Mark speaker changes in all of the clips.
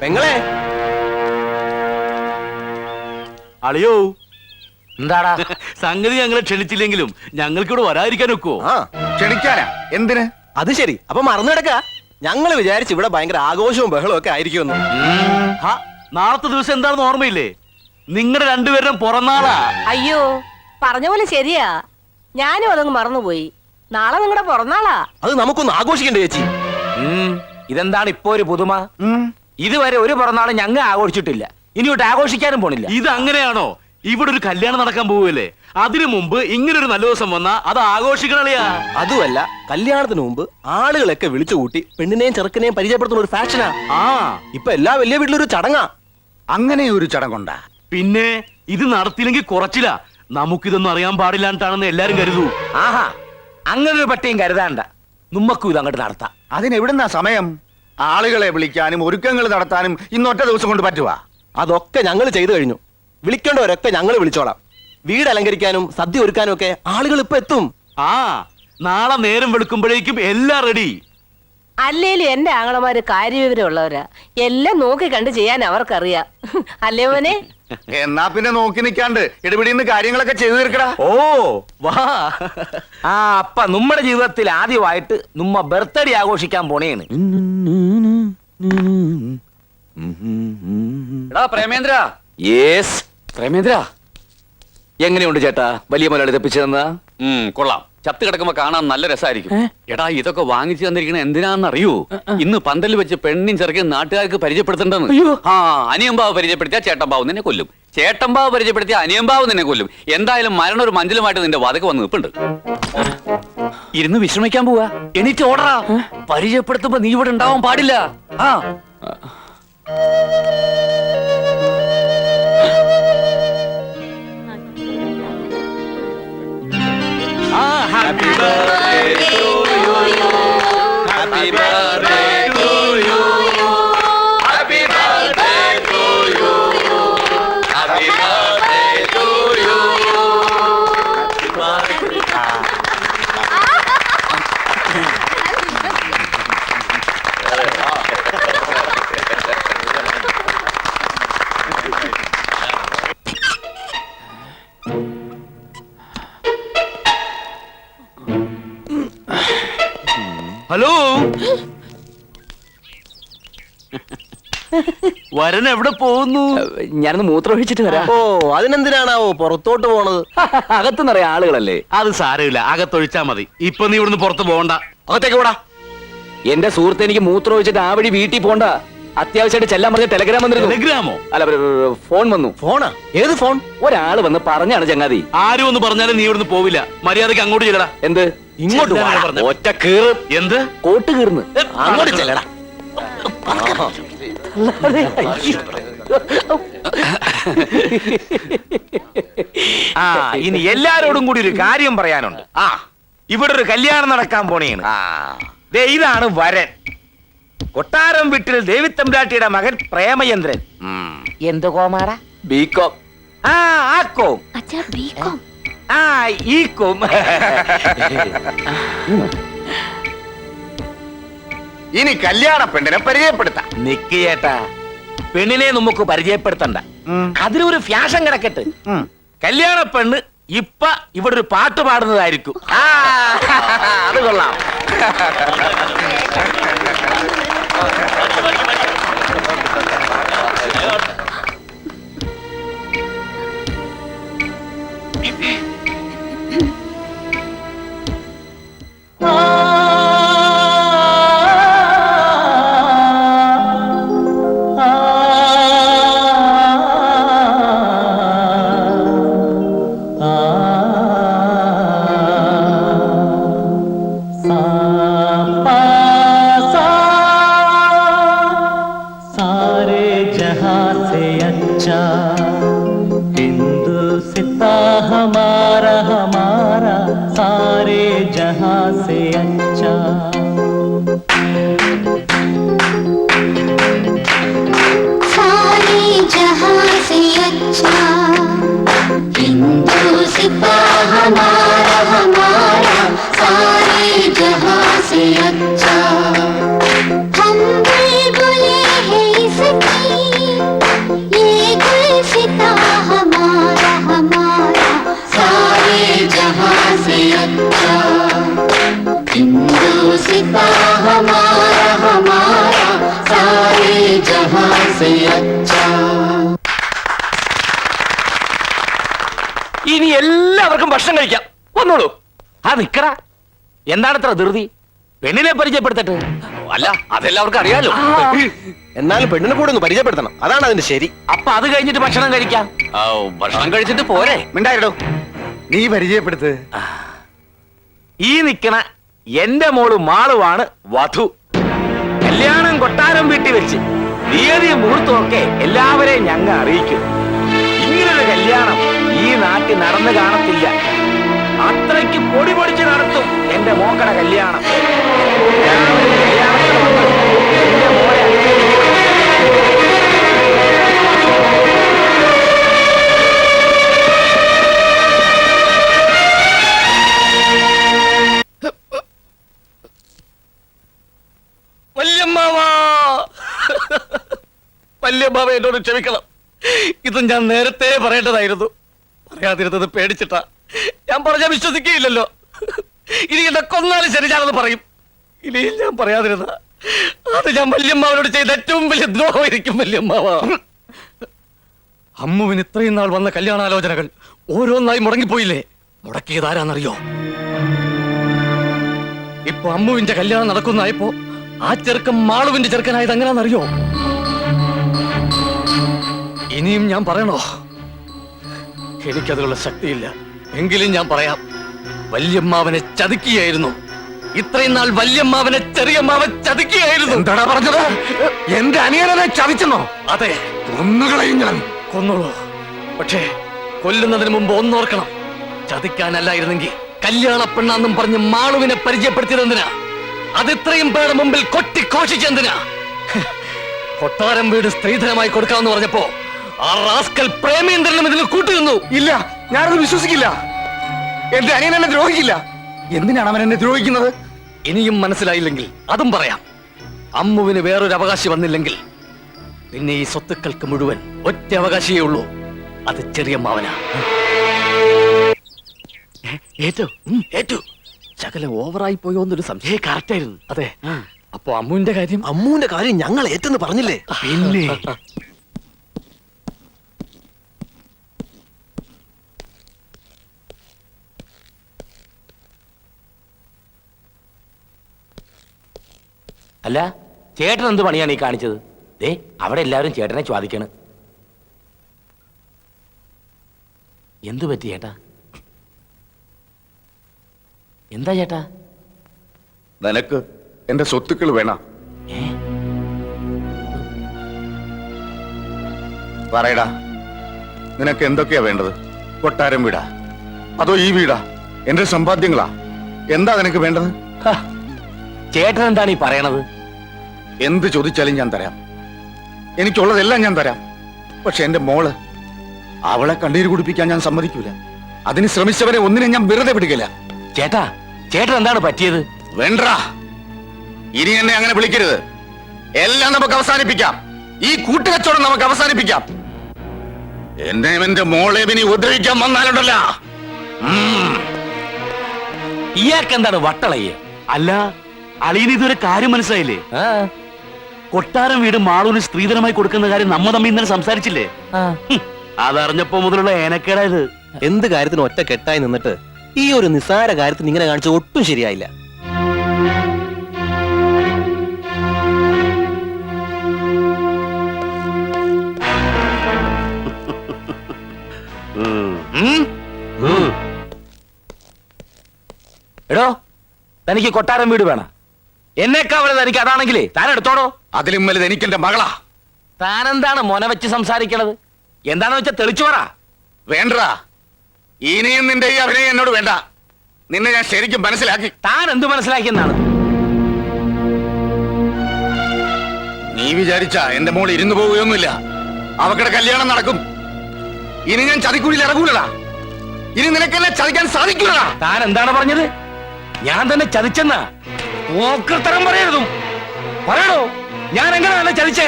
Speaker 1: പെങ്ങളെ.
Speaker 2: അളിയോ
Speaker 3: എന്താടാ?
Speaker 2: സംഗതി ഞങ്ങളെ ക്ഷണിച്ചില്ലെങ്കിലും ഞങ്ങൾക്കിവിടെ വരാതിരിക്കാൻ ഒക്കുവോ?
Speaker 4: ക്ഷണിക്കാനാ? എന്തിന്?
Speaker 1: അത് ശരി. അപ്പൊ മറന്നു കിടക്ക. ഞങ്ങള് വിചാരിച്ചു ഇവിടെ ഭയങ്കര ആഘോഷവും ബഹളവും ഒക്കെ ആയിരിക്കുമെന്ന്.
Speaker 2: നാളത്തെ ദിവസം എന്താണെന്ന് ഓർമ്മയില്ലേ? നിങ്ങളുടെ രണ്ടുപേരും പുറന്നാളാ.
Speaker 5: അയ്യോ, പറഞ്ഞ പോലെ ശരിയാ. ഞാനും അതങ്ങ് മറന്നുപോയി. നാളെ നിങ്ങളുടെ പുറന്നാളാ.
Speaker 1: അത് നമുക്കൊന്ന് ആഘോഷിക്കണ്ടേ ചേച്ചി?
Speaker 3: ഇതെന്താണ് ഇപ്പൊ ഒരു പുതുമ? ഇതുവരെ ഒരു പിറന്നാളും ഞങ്ങൾ ആഘോഷിച്ചിട്ടില്ല. ഇനിയോട്ട് ആഘോഷിക്കാനും പോണില്ല.
Speaker 2: ഇത് അങ്ങനെയാണോ? ഇവിടെ ഒരു കല്യാണം നടക്കാൻ പോവുകയല്ലേ, അതിനു മുമ്പ് ഇങ്ങനൊരു നല്ല ദിവസം വന്നാ അത് ആഘോഷിക്കണളിയാ.
Speaker 1: അതുമല്ല, കല്യാണത്തിന് മുമ്പ് ആളുകളൊക്കെ വിളിച്ചു കൂട്ടി പെണ്ണിനെയും ചെറുക്കനെയും പരിചയപ്പെടുത്തുന്ന ഒരു ഫാഷനാ. ഇപ്പൊ എല്ലാ വലിയ വീട്ടിലൊരു ചടങ്ങാ.
Speaker 4: അങ്ങനെ ഒരു ചടങ്ങുണ്ടാ?
Speaker 2: പിന്നെ ഇത് നടത്തിയില്ലെങ്കിൽ കുറച്ചില്ല. നമുക്കിതൊന്നും അറിയാൻ പാടില്ലാണ്ടാണെന്ന് എല്ലാരും കരുതൂ.
Speaker 3: ആഹാ, അങ്ങനെ ഒരു പട്ടിയും കരുതാണ്ട. നമ്മക്കും ഇത് അങ്ങോട്ട് നടത്താം.
Speaker 4: അതിനെവിടുന്നാ സമയം? ആളുകളെ വിളിക്കാനും ഒരുക്കങ്ങൾ നടത്താനും ഇന്നൊറ്റ ദിവസം കൊണ്ട് പറ്റുവാ?
Speaker 1: അതൊക്കെ ഞങ്ങൾ ചെയ്തു കഴിഞ്ഞു. വിളിക്കേണ്ടവരൊക്കെ ഞങ്ങൾ വിളിച്ചോളാം. വീട് അലങ്കരിക്കാനും സദ്യ ഒരുക്കാനും ഒക്കെ ആളുകൾ ഇപ്പൊ എത്തും.
Speaker 2: നാളെ നേരം വെളുക്കുമ്പോഴേക്കും എല്ലാം റെഡി.
Speaker 5: അല്ലേലും എന്റെ ആങ്ങളമാര് കാര്യവിവരമുള്ളവരാ. എല്ലാം നോക്കി കണ്ട് ചെയ്യാൻ അവർക്കറിയാം. അല്ലേ മോനെ?
Speaker 4: എന്നാ പിന്നെ നോക്കി നിൽക്കാണ്ട് ഇടപെടിന്ന് കാര്യങ്ങളൊക്കെ ചെയ്തു തീർക്കടാ.
Speaker 3: ഓ വാ. അപ്പ നമ്മുടെ ജീവിതത്തിൽ ആദ്യമായിട്ട് നമ്മ ബർത്ത്ഡേ ആഘോഷിക്കാൻ പോണേന്ന്.
Speaker 6: പ്രേമേന്ദ്ര.
Speaker 3: യെസ് പ്രേമേന്ദ്ര. എങ്ങനെയുണ്ട് ചേട്ടാ വലിയ മുതലാളി തപ്പിച്ചതെന്നാ?
Speaker 6: കൊള്ളാം. ചത്ത് കിടക്കുമ്പോ കാണാൻ നല്ല രസമായിരിക്കും. എടാ, ഇതൊക്കെ വാങ്ങിച്ചു തന്നിരിക്കണ എന്തിനാന്നറിയൂ? ഇന്ന് പന്തലിൽ വെച്ച് പെണ്ണിൻ ചെറുക്കൻ നാട്ടുകാർക്ക് പരിചയപ്പെടുത്തേണ്ടെന്ന്. അനിയമ്പാവ് പരിചയപ്പെടുത്തിയാ ചേട്ടമ്പാവ് നിന്നെ കൊല്ലും, ചേട്ടമ്പാവ് പരിചയപ്പെടുത്തിയാ അനിയമ്പാവ് നിന്നെ കൊല്ലും. എന്തായാലും മരണം ഒരു മഞ്ചലുമായിട്ട് നിന്റെ വതക്ക് വന്ന് നിൽപ്പുണ്ട്. ഇരുന്ന് വിശ്രമിക്കാൻ പോവാ. എനിക്ക് ഓർഡറാ. പരിചയപ്പെടുത്തുമ്പോ നീ ഇവിടെ ഉണ്ടാവാൻ പാടില്ല.
Speaker 2: Happy birthday to you. Happy birthday to you. Happy birthday to you. Happy birthday to you. Hello, വരൻ എവിടെ പോകുന്നു?
Speaker 3: ഞാനൊന്ന് മൂത്രം ഒഴിച്ചിട്ട് വരാം.
Speaker 1: ഓ, അതിനെന്തിനാണാവോ പുറത്തോട്ട് പോണത്?
Speaker 3: അകത്തുനിന്നറിയാം ആളുകളല്ലേ.
Speaker 2: അത് സാരമില്ല, അകത്തൊഴിച്ചാ മതി. ഇപ്പൊ നീ ഇവിടുന്ന് പുറത്ത് പോകണ്ട,
Speaker 1: അകത്തേക്ക് പോടാ.
Speaker 3: എന്റെ സുഹൃത്ത് എനിക്ക് മൂത്രം ഒഴിച്ചിട്ട് ആ വഴി വീട്ടിൽ പോണ്ട. അത്യാവശ്യമായിട്ട് ചെല്ലാൻ പറഞ്ഞ ടെലഗ്രാം വന്നിരുന്നു.
Speaker 2: ടെലഗ്രാമോ?
Speaker 3: അല്ല, ഫോൺ വന്നു.
Speaker 1: ഫോണാ? ഏത് ഫോൺ?
Speaker 3: ഒരാള് വന്ന് പറഞ്ഞാണ് ചങ്ങാതി.
Speaker 2: ആരും ഒന്ന് പറഞ്ഞാലും നീ ഇവിടുന്ന് പോവില്ല. മര്യാദക്ക് അങ്ങോട്ട് ചെല്ലടാ.
Speaker 3: എന്ത്? ഇങ്ങോട്ട് ഒറ്റ കീറ്.
Speaker 2: എന്ത്?
Speaker 3: കോട്ട് കീർന്ന്
Speaker 1: അങ്ങോട്ട് ചെല്ലടാ.
Speaker 3: ഇനി എല്ലാരോടും കൂടി ഒരു കാര്യം പറയാനുണ്ട്. ഇവിടെ ഒരു കല്യാണം നടക്കാൻ പോണേണ്. ഇതാണ് വരൻ. കൊട്ടാരം വീട്ടിൽ ദേവിത്തമ്പ്രാട്ടിയുടെ മകൻ പ്രേമചന്ദ്രൻ. എന്ത് കോമാറ? ബികോം. ആക്കോം. ഈക്കോം.
Speaker 4: ഇനി കല്യാണ പെണ്ണിനെ പരിചയപ്പെടുത്താം.
Speaker 3: നിക്ക് ചേട്ടാ, പെണ്ണിനെ നമുക്ക് പരിചയപ്പെടുത്തണ്ട. അതിലൊരു ഫ്യാഷൻ കിടക്കട്ടെ. കല്യാണ പെണ്ണ് ഇപ്പൊ ഇവിടെ ഒരു പാട്ട് പാടുന്നതായിരിക്കും. അത് കൊള്ളാം.
Speaker 7: हमारा हमारा सारे जहां से अच्छा
Speaker 8: सारे जहां से अच्छा हिंदू सिपा हमारा हमारा सारे जहां से अच्छा हम बुलबुलें हैं इसकी सिपा हमारा सारे जहां से अच्छा.
Speaker 3: ഇനി എല്ലാവർക്കും ഭക്ഷണം കഴിക്കാം. വന്നോളൂ. ആ നിക്കടാ, എന്താണ് ഇത്ര ധൃതി? പെണ്ണിനെ പരിചയപ്പെടുത്തട്ടെ.
Speaker 6: അല്ല അതെല്ലാവർക്കും അറിയാലോ.
Speaker 1: എന്നാലും പെണ്ണിനെ കൂടെ ഒന്ന് പരിചയപ്പെടുത്തണം, അതാണ് അതിന്റെ ശരി.
Speaker 3: അപ്പൊ അത് കഴിഞ്ഞിട്ട് ഭക്ഷണം കഴിക്കാം.
Speaker 6: ആ, ഭക്ഷണം കഴിച്ചിട്ട് പോരെ.
Speaker 4: മിണ്ടായിടോ, നീ പരിചയപ്പെടുത്ത്.
Speaker 3: ഈ നിക്കണ എന്റെ മോള് മാളുവാണ് വധു. കല്യാണം കൊട്ടാരം വീട്ടിൽ വെച്ച് തീയതിയും മുഹൂർത്തമൊക്കെ എല്ലാവരെയും ഞങ്ങൾ അറിയിക്കും. ഇങ്ങനൊരു കല്യാണം ഈ നാട്ടിൽ നടന്നു കാണത്തില്ല. അത്രയ്ക്ക് പൊടി പൊടിച്ച് നടത്തും എന്റെ മോക്കടെ കല്യാണം. എല്ലാവരും കല്യാണത്തിന് വന്ന് എന്റെ മോളെ
Speaker 2: വല്യമ്മാവ എന്നോട് ക്ഷമിക്കണം. ഇത് ഞാൻ നേരത്തെ പറയേണ്ടതായിരുന്നു. പറയാതിരുന്നത് പേടിച്ചിട്ടാ. ഞാൻ പറഞ്ഞാൽ വിശ്വസിക്കുകയില്ലല്ലോ. ഇനി എന്നെ കൊന്നാലും ശരി ഞാനത് പറയും. ഇനിയും ഞാൻ പറയാതിരുന്ന അത് ഞാൻ വല്യമ്മാവനോട് ചെയ്ത ഏറ്റവും വലിയ ദ്രോഹമായിരിക്കും. വല്യമ്മാവ, അമ്മുവിന് ഇത്രയും നാൾ വന്ന കല്യാണാലോചനകൾ ഓരോന്നായി മുടങ്ങിപ്പോയില്ലേ? മുടക്കിയത് ആരാന്നറിയോ? ഇപ്പൊ അമ്മുവിന്റെ കല്യാണം നടക്കുന്നതായപ്പോ ആ ചെറുക്കൻ മാളുവിന്റെ ചെറുക്കനായത് എങ്ങനെയാണെന്നറിയോ? ഇനിയും ഞാൻ പറയണോ? എനിക്കതിനുള്ള ശക്തിയില്ല. എങ്കിലും ഞാൻ പറയാം. വല്യമ്മാവനെ ചതിക്കുകയായിരുന്നു. ഇത്രയും നാൾ വല്യമ്മാവനെ ചെറിയമ്മാവൻ ചതിക്കുകയായിരുന്നു.
Speaker 4: എന്താടാ പറഞ്ഞത്? എന്റെ അനിയനെ ചതിച്ചെന്നോ?
Speaker 2: അതെ,
Speaker 4: കൊന്നുകളയും ഞാൻ.
Speaker 2: കൊന്നോളൂ. പക്ഷേ കൊല്ലുന്നതിന് മുമ്പ് ഒന്നോർക്കണം. ചതിക്കാനല്ലായിരുന്നെങ്കിൽ കല്യാണ പെണ്ണാന്നും പറഞ്ഞ് മാളുവിനെ പരിചയപ്പെടുത്തിയതെന്തിനാ? അത് ഇത്രയും പേരുടെ മുമ്പിൽ കൊട്ടിഘോഷിച്ചെന്തിനാ? കൊട്ടാരം വീട് സ്ത്രീധനമായി കൊടുക്കാമെന്ന് പറഞ്ഞപ്പോ ആ റാസ്കൽ പ്രേമേന്ദ്രനും ഇതിന് കൂട്ടുനിന്നു.
Speaker 4: ഇല്ല, ഞാനത് വിശ്വസിക്കില്ല. എന്റെ അനിയൻ എന്നെ ദ്രോഹിക്കില്ല. എന്തിനാണ് അവൻ എന്നെ ദ്രോഹിക്കുന്നത്?
Speaker 2: ഇനിയും മനസ്സിലായില്ലെങ്കിൽ അതും പറയാം. അമ്മുവിന് വേറൊരു അവകാശി വന്നില്ലെങ്കിൽ പിന്നെ ഈ സ്വത്തുക്കൾക്ക് മുഴുവൻ ഒറ്റ അവകാശിയേ ഉള്ളൂ. അത് ചെറിയമ്മാവനാ. ഏറ്റു ഏറ്റു ശകലം ഓവറായി പോയോന്നൊരു സംശയം. കറക്റ്റായിരുന്നു. അതെ. അപ്പൊ അമ്മുവിന്റെ കാര്യം?
Speaker 1: അമ്മുവിന്റെ കാര്യം ഞങ്ങൾ ഏറ്റെന്ന് പറഞ്ഞില്ലേ?
Speaker 2: പിന്നെ
Speaker 3: അല്ല, ചേട്ടൻ എന്ത് പണിയാണ് ഈ കാണിച്ചത്? ദേ അവിടെ എല്ലാവരും ചേട്ടനെ ചോദിക്കണ്. എന്തു പറ്റി ചേട്ടാ? എന്താ ചേട്ടാ?
Speaker 4: നിനക്ക് എന്റെ സ്വത്തുക്കൾ വേണം. പറയടാ, നിനക്ക് എന്തൊക്കെയാ വേണ്ടത്? കൊട്ടാരം വീടാ, അതോ ഈ വീടാ? എന്റെ സമ്പാദ്യങ്ങളാ? എന്താ നിനക്ക് വേണ്ടത്?
Speaker 3: ചേട്ടൻ എന്താണ് ഈ പറയണത്?
Speaker 4: എന്ത് ചോദിച്ചാലും ഞാൻ തരാം. എനിക്കുള്ളതെല്ലാം ഞാൻ തരാം. പക്ഷെ എന്റെ മോള്, അവളെ കണ്ണീര് കുടിപ്പിക്കാൻ ഞാൻ സമ്മതിക്കൂല. അതിന് ശ്രമിച്ചവരെ ഒന്നിനെ ഞാൻ വെറുതെ വിടുകയില്ല.
Speaker 3: ചേട്ടാ, ചേട്ടൻ എന്താണ് പറ്റിയത്?
Speaker 4: വേണ്ടാ, ഇനി എന്നെ അങ്ങനെ വിളിക്കരുത്. എല്ലാം നമുക്ക് അവസാനിപ്പിക്കാം. ഈ കൂട്ടുകച്ചവടം നമുക്ക് അവസാനിപ്പിക്കാം. എന്നെയും എന്റെ മോളെയും ഇനി ഉപദ്രവിക്കാൻ വന്നാലുണ്ടല്ല.
Speaker 3: ഇയാൾക്ക് എന്താണ് വട്ടളയ്യ?
Speaker 2: അല്ല, അളിയന് ഇതൊരു കാര്യം മനസ്സിലായില്ലേ? കൊട്ടാരം വീട് മാളൂന് സ്ത്രീധനമായി കൊടുക്കുന്ന കാര്യം നമ്മ തമ്മിൽ ഇന്നലെ സംസാരിച്ചില്ലേ? അതറിഞ്ഞപ്പോ മുതലുള്ള ഏനക്കേടായത്.
Speaker 1: എന്ത് കാര്യത്തിന് ഒറ്റ കെട്ടായി നിന്നിട്ട് ഈ ഒരു നിസ്സാര കാര്യത്തിന് ഇങ്ങനെ കാണിച്ചത് ഒട്ടും ശരിയായില്ല.
Speaker 3: എടോ, തനിക്ക് കൊട്ടാരം വീട് വേണം. എന്നേക്കാ വലുത് തനിക്ക് അതാണെങ്കിലേ താൻ എടുത്തോടോ.
Speaker 4: അതിലും വലുത് എനിക്ക് എന്റെ മകളാ.
Speaker 3: താനെന്താണ് മോന വെച്ച് സംസാരിക്കണത്? എന്താണെന്ന് വെച്ചാൽ തെളിച്ചു പറ.
Speaker 4: വേണ്ടാ, ഇനിയും നിന്റെ ഈ അഭിനയം എന്നോട് വേണ്ട. നിന്നെ ഞാൻ ശരിക്കും മനസ്സിലാക്കി.
Speaker 3: താൻ എന്ത് മനസ്സിലാക്കിയെന്നാണ്?
Speaker 4: നീ വിചാരിച്ച എന്റെ മോൾ ഇരുന്നു പോവുകയൊന്നുമില്ല. അവക്കടെ കല്യാണം നടക്കും. ഇനി ഞാൻ ചതിക്കുഴിയിൽ ഇറങ്ങൂലടാ. ഇനി നിനക്കെന്നെ ചതിക്കാൻ സാധിക്കൂലടാ.
Speaker 3: താൻ എന്താണ് പറഞ്ഞത്? ഞാൻ തന്നെ ചതിച്ചെന്നാ? ഓക്കത്തരം പറയരുതും. പറയണോ, ഞാൻ എങ്ങനെയാണ് ചതിച്ചേ?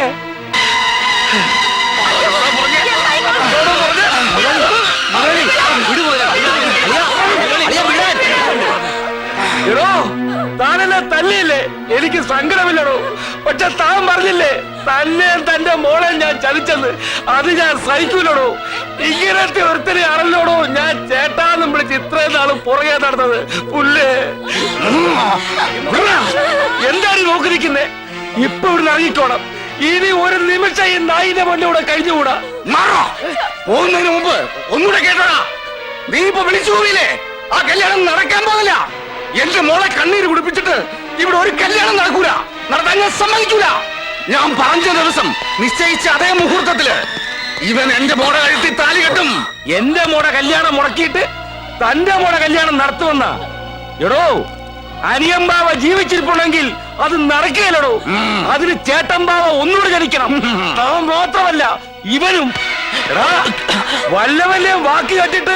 Speaker 3: എടോ, താൻ എന്നെ തല്ലിയില്ലേ, എനിക്ക് സങ്കടമില്ലടോ. പക്ഷെ താൻ പറഞ്ഞില്ലേ തന്നെ തന്റെ മോളെ ഞാൻ ചതിച്ചെന്ന്, അത് ഞാൻ സഹിക്കൂലടോ. ഇങ്ങനത്തെ ഒരുത്തനെ അറിഞ്ഞോടോ ഞാൻ ചേട്ടാന്നും വിളിച്ച് ഇത്രയും നാളും പുറകെ നടന്നത്. പുല്ലേ, എന്താണ് നോക്കിയിരിക്കുന്നേ? ഇപ്പൊ ഇവിടെ ഇറങ്ങിക്കോണം. ഇനി ഒരു നിമിഷം ഈ നായിന്റെ മുന്നിലൂടെ കഴിഞ്ഞുകൂടാ.
Speaker 4: മാറോ, പോകുന്നതിന് മുമ്പ് ഒന്നുകൂടെ കേട്ടോടാ. നീ ഇപ്പൊ വിളിച്ചു പോയില്ലേ, ആ കല്യാണം നടക്കാൻ പോകില്ല. എന്റെ മോളെ കണ്ണീര് കുടിപ്പിച്ചിട്ട് ഇവിടെ ഒരു കല്യാണം നടക്കൂല, നടത്താൻ ഞാൻ സമ്മതിക്കൂല. ഞാൻ പറഞ്ഞ ദിവസം നിശ്ചയിച്ച അതേ മുഹൂർത്തത്തില് ഇവൻ എന്റെ മോളെ കഴുത്തി താലി കെട്ടും.
Speaker 3: എന്റെ മോടെ കല്യാണം മുടക്കിയിട്ട് തന്റെ മോടെ കല്യാണം നടത്തുമെന്ന എടോ, അനിയമ്പാവ ജീവിച്ചിരിപ്പുണ്ടെങ്കിൽ അത് നടക്കുകയല്ലടോ. അതിന് ചേട്ടമ്പാവ ഒന്നുകൂടെ ജനിക്കണം. അവൻ മാത്രമല്ല ഇവനും. എടാ, വല്ലവല്ലേ വാക്ക് കേട്ടിട്ട്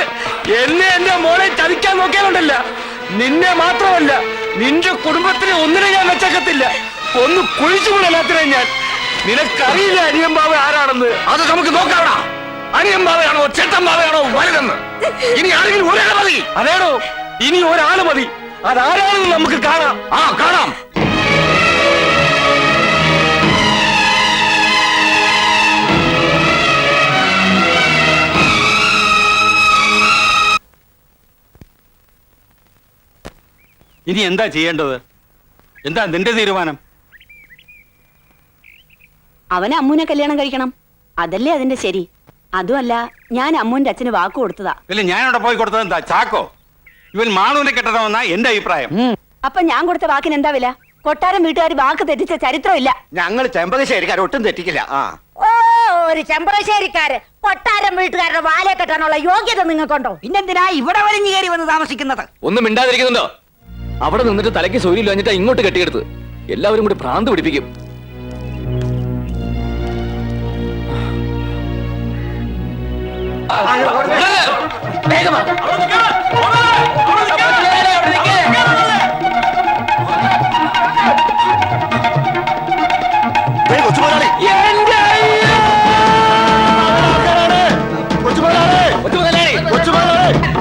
Speaker 3: എന്നെ എന്റെ മോളെ ചതിക്കാൻ നോക്കിയാലുണ്ടല്ല, നിന്നെ മാത്രമല്ല നിന്റെ കുടുംബത്തിനെ ഒന്നിനെ ഞാൻ വെച്ചേക്കത്തില്ല. ഒന്ന് കുഴിച്ചുകൂടല്ലാത്തിനെ ഞാൻ. നിനക്കറിയില്ല അനിയമ്പാവ ആരാണെന്ന്.
Speaker 4: അത് നമുക്ക് നോക്കാവടാ. അനിയമ്പാവയാണോ ചേട്ടമ്പാവയാണോ വലുതെന്ന് ഇനി ആരെങ്കിലും ഒരാളെ മതി.
Speaker 3: അതേടോ, ഇനി ഒരാള് മതി. അതാരാണെന്ന് നമുക്ക് കാണാം.
Speaker 4: ആ, കാണാം.
Speaker 9: ഇനി എന്താ ചെയ്യേണ്ടത്? എന്താ നിന്റെ തീരുമാനം?
Speaker 10: അവന് അമ്മൂനെ കല്യാണം കഴിക്കണം, അതല്ലേ അതിന്റെ ശരി. അതുമല്ല, ഞാൻ അമ്മൂന്റെ അച്ഛന് വാക്ക് കൊടുത്തതാ.
Speaker 9: ഇല്ല, ഞാനവിടെ പോയി കൊടുത്തത് എന്താ? ചാക്കോ? ഇവൻ മാണുവിനെ കെട്ടണമെന്നാ എന്റെ അഭിപ്രായം.
Speaker 10: അപ്പൊ ഞാൻ കൊടുത്ത വാക്കിന് എന്താ വില? കൊട്ടാരം വീട്ടുകാർ വാക്ക് തെറ്റിച്ച ചരിത്രമില്ല.
Speaker 1: ഞങ്ങൾ ചെമ്പകശ്ശേരിക്കാർ ഒട്ടും തെറ്റിക്കില്ല.
Speaker 10: ഓ, ഒരു ചെമ്പ്രശ്ശേരിക്കാര് കൊട്ടാരം വീട്ടുകാരുടെ വാലെ കെട്ടാനുള്ള യോഗ്യത നിങ്ങൾക്കുണ്ടോ? പിന്നെന്തിനാ ഇവിടെ വലിഞ്ഞു കയറി വന്ന് താമസിക്കുന്നത്?
Speaker 2: ഒന്നും മിണ്ടാതിരിക്കുന്നുണ്ടോ? അവിടെ നിന്നിട്ട് തലയ്ക്ക് സൗകര്യം കഴിഞ്ഞിട്ടാ ഇങ്ങോട്ട് കെട്ടിയെടുത്ത്. എല്ലാവരും കൂടി ഭ്രാന്ത് പിടിപ്പിക്കും.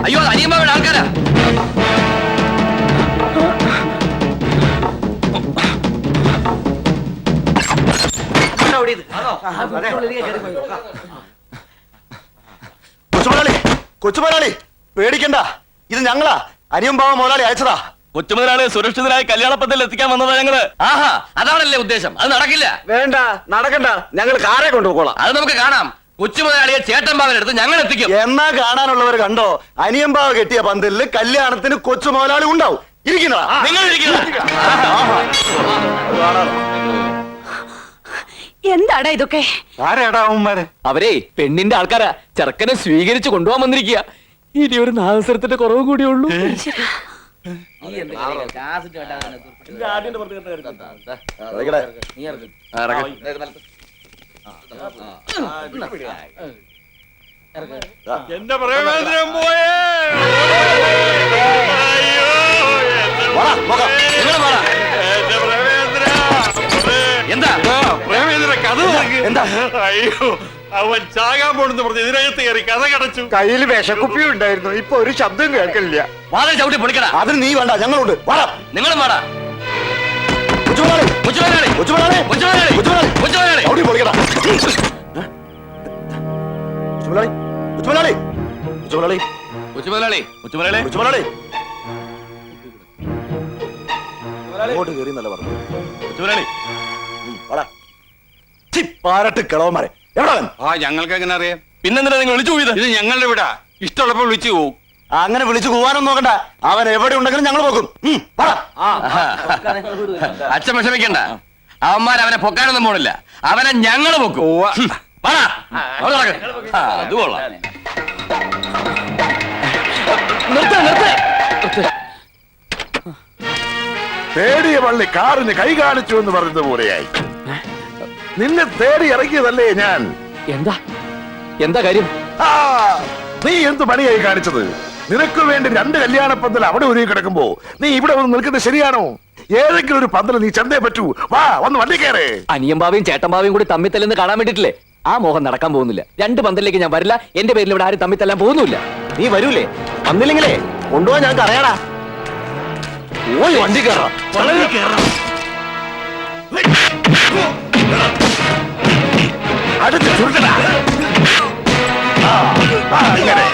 Speaker 3: അയ്യോ, അനിയമ്മാവയുടെ ആൾക്കാരാ.
Speaker 1: കൊച്ചുമുതലാളി പേടിക്കണ്ട, ഇത് ഞങ്ങളാ. അനിയമ്പാവ മുതലാളി അയച്ചതാ.
Speaker 3: കൊച്ചുമുതലാളി സുരക്ഷിതരായി കല്യാണപ്പന്തലിൽ എത്തിക്കാൻ വന്നതാ ഞങ്ങള്. ആഹാ, അതാണല്ലേ ഉദ്ദേശം. അത് നടക്കില്ല. വേണ്ട, നടക്കണ്ട. ഞങ്ങൾ കാറെ കൊണ്ടുപോകോളാം. അത് നമുക്ക് കാണാം. കൊച്ചുമുതലാളിയെ ചേട്ടമ്പാവിനെടുത്ത് ഞങ്ങൾ എത്തിക്കും.
Speaker 1: എന്നാ കാണാനുള്ളവർ കണ്ടോ, അനിയമ്പാവ കെട്ടിയ പന്തലില് കല്യാണത്തിന് കൊച്ചു മുതലാളി ഉണ്ടാവും. ഇരിക്കുന്നതാ
Speaker 3: നിങ്ങൾ
Speaker 10: എന്താടാ ഇതൊക്കെ?
Speaker 9: ആരാടാ അവന്മാര്?
Speaker 2: അവരെ പെണ്ണിന്റെ ആൾക്കാരാ. ചെറുക്കനെ സ്വീകരിച്ചു കൊണ്ടുപോകാൻ വന്നിരിക്കുക. ഇനി ഒരു നാദസരത്തിന്റെ കുറവ് കൂടിയേ ഉള്ളൂ.
Speaker 3: എന്റെ പ്രേമേന്ദ്രൻ പോയേ.
Speaker 2: എന്താ
Speaker 3: പ്രേമേന്ദ്ര കഥ എന്താ? അയ്യോ, അവൻ ചാകാൻ പോണെന്ന് പറഞ്ഞ് ഇതിനകത്ത് കയറി കഥ കടച്ചു.
Speaker 1: കയ്യിൽ വിഷക്കുപ്പി ഉണ്ടായിരുന്നു. ഇപ്പൊ ഒരു ശബ്ദം കേൾക്കില്ല.
Speaker 2: വാതിൽ ചവിട്ടി പൊളിക്കടാ.
Speaker 1: അതിന് നീ വേണ്ട, ഞങ്ങളുണ്ട്.
Speaker 2: നിങ്ങളും വാടാ.
Speaker 1: കൊച്ചുമുതലാളി,
Speaker 2: കൊച്ചുമുതലാളി,
Speaker 1: കൊച്ചുമുതലാളി,
Speaker 2: കൊച്ചുമുതലാളി,
Speaker 1: കൊച്ചുമുതലാളി,
Speaker 2: കൊച്ചുമുതലാളി.
Speaker 1: ചവിട്ടി പൊളിക്കടാ. കൊച്ചുമുതലാളി, കൊച്ചുമുതലാളി, കൊച്ചുമുതലാളി,
Speaker 2: കൊച്ചുമുതലാളി,
Speaker 3: കൊച്ചുമുതലാളി,
Speaker 1: കൊച്ചുമുതലാളി. അങ്ങോട്ട് കയറി എന്നല്ല പറഞ്ഞു.
Speaker 3: കൊച്ചുമുതലാളി.
Speaker 1: പാരട്ട് കിളവന്മാരെ എവിടെ?
Speaker 9: ആ, ഞങ്ങൾക്ക് എങ്ങനെ അറിയാം?
Speaker 3: പിന്നെന്തിനാ നിങ്ങൾ വിളിച്ചു പോയത്?
Speaker 9: ഇത് ഞങ്ങളുടെ വിടാ. ഇഷ്ടമുള്ളപ്പോൾ വിളിച്ചു പോവും.
Speaker 1: അങ്ങനെ വിളിച്ചു പോവാനൊന്നും നോക്കണ്ട. അവൻ എവിടെ ഉണ്ടെങ്കിലും ഞങ്ങൾ നോക്കും.
Speaker 3: അച്ഛൻ വിഷമിക്കണ്ട. അവന്മാർ അവനെ പൊക്കാനൊന്നും പോണില്ല. അവനെ ഞങ്ങൾ പൊക്കും. അത് കൊള്ളാം.
Speaker 4: തേടിയ പള്ളി കാറിന് കൈ കാണിച്ചു എന്ന് പറയുന്നത് പോലെയായി. നിന്നെ തേടി ഇറങ്ങിയതല്ലേ ഞാൻ.
Speaker 2: എന്താ എന്താ കാര്യം?
Speaker 4: നീ എന്ത് പണിയായി കാണിച്ചത്? നിനക്ക് വേണ്ടി 2 കല്യാണപ്പന്തൽ അവിടെ ഒരുങ്ങി കിടക്കുമ്പോ നീ ഇവിടെ വന്ന് നിൽക്കുന്നത് ശരിയാണോ? ഏതെങ്കിലും ഒരു പന്തൽ നീ ചെന്നേ പറ്റൂ. വാ, വന്ന് വണ്ടി കയറേ.
Speaker 2: അനിയമ്പാവയും ചേട്ടമ്പാവയും കൂടി തമ്മിൽ തല്ലെന്ന് കാണാൻ വേണ്ടിട്ടില്ലേ? ആ മോഹം നടക്കാൻ പോകുന്നില്ല. 2 പന്തലിലേക്ക് ഞാൻ വരില്ല. എന്റെ പേരിൽ ഇവിടെ ആരും തമ്മിൽ തല്ലാൻ പോകുന്നില്ല.
Speaker 1: നീ വരൂലേ? വന്നില്ലെങ്കിലേ കൊണ്ടുപോവാൻ ഞങ്ങൾക്ക് അറിയാടാ. പോയി വണ്ടി കയറാം.
Speaker 3: അടുത്ത് ചുരുട്ടടാ. ഇങ്ങനെ.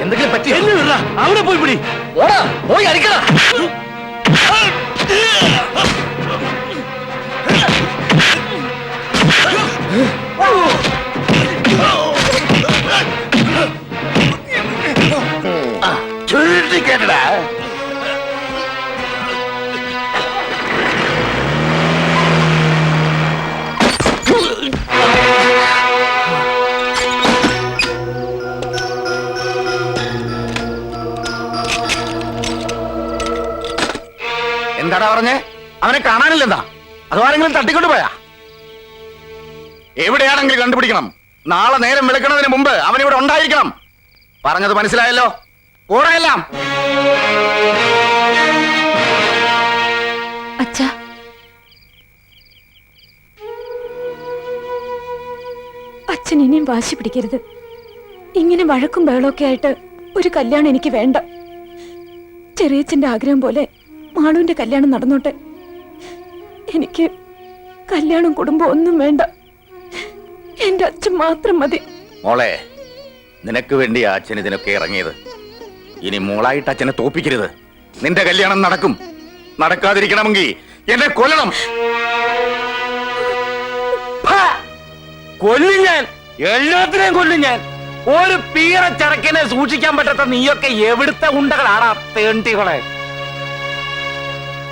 Speaker 2: എന്തെങ്കിലും പറ്റിയോ? അവിടെ പോയി പിടി. ഓടാ, പോയി അടിക്കടാ.
Speaker 3: ചുരുട്ടി കേട്ടടാ.
Speaker 4: എന്താടാ പറഞ്ഞേ? അവനെ കാണാനില്ലെന്താ? അതോ ആരെങ്കിലും തട്ടിക്കൊണ്ട് പോയാ? എവിടെയാണെങ്കിലും കണ്ടുപിടിക്കണം. നാളെ നേരം വെളുക്കുന്നതിന് മുമ്പ് അവൻ ഇവിടെ ഉണ്ടായിരിക്കണം. പറഞ്ഞത് മനസ്സിലായല്ലോ? ഓടെല്ലാം.
Speaker 11: അച്ഛാ, അച്ഛൻ ഇനിയും വാശി പിടിക്കരുത്. ഇങ്ങനെ വഴക്കും ബഹളമൊക്കെ ആയിട്ട് ഒരു കല്യാണം എനിക്ക് വേണ്ട. ചെറിയച്ഛന്റെ ആഗ്രഹം പോലെ മാളുവിന്റെ കല്യാണം നടന്നോട്ടെ. എനിക്ക് കല്യാണം കുടുംബം ഒന്നും വേണ്ട. എന്റെ അച്ഛൻ മാത്രം മതി.
Speaker 4: മോളെ, നിനക്ക് വേണ്ടി അച്ഛൻ ഇതിനൊക്കെ ഇറങ്ങിയത്. ഇനി മോളായിട്ട് അച്ഛനെ തോപ്പിക്കരുത്. നിന്റെ കല്യാണം നടക്കും. നടക്കാതിരിക്കണമെങ്കിൽ എന്നെ കൊല്ലണം.
Speaker 3: കൊല്ലും ഞാൻ, എല്ലാത്തിനെയും കൊല്ലും ഞാൻ. ഒരു പീറ ചരക്കിനെ സൂക്ഷിക്കാൻ പറ്റാത്ത നീയൊക്കെ എവിടുത്തെ ഉണ്ടകളാടാ തേണ്ടികളെ.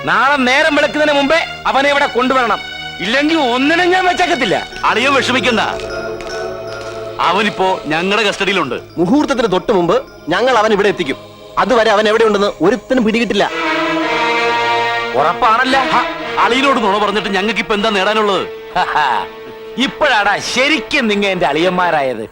Speaker 3: നാളെ നേരം വെളുക്കുന്നതിന് മുമ്പേ അവനെ ഇവിടെ കൊണ്ടുവരണം. ഇല്ലെങ്കിൽ ഒന്നിനും ഞാൻ വെച്ചേക്കത്തില്ല.
Speaker 9: അളിയോ വിഷമിക്കണ്ട, അവനിപ്പോ ഞങ്ങളുടെ കസ്റ്റഡിയിലുണ്ട്.
Speaker 1: മുഹൂർത്തത്തിന് തൊട്ട് മുമ്പ് ഞങ്ങൾ അവൻ ഇവിടെ എത്തിക്കും. അതുവരെ അവൻ എവിടെയുണ്ടെന്ന് ഒരുത്തനും പിടികിട്ടില്ല.
Speaker 3: ഉറപ്പാണല്ല?
Speaker 9: അളിയനോട് നുണ പറഞ്ഞിട്ട് ഞങ്ങൾക്ക് ഇപ്പൊ എന്താ നേടാനുള്ളത്?
Speaker 3: ഇപ്പോഴാടാ ശരിക്കും നിങ്ങ എന്റെ അളിയന്മാരായത്.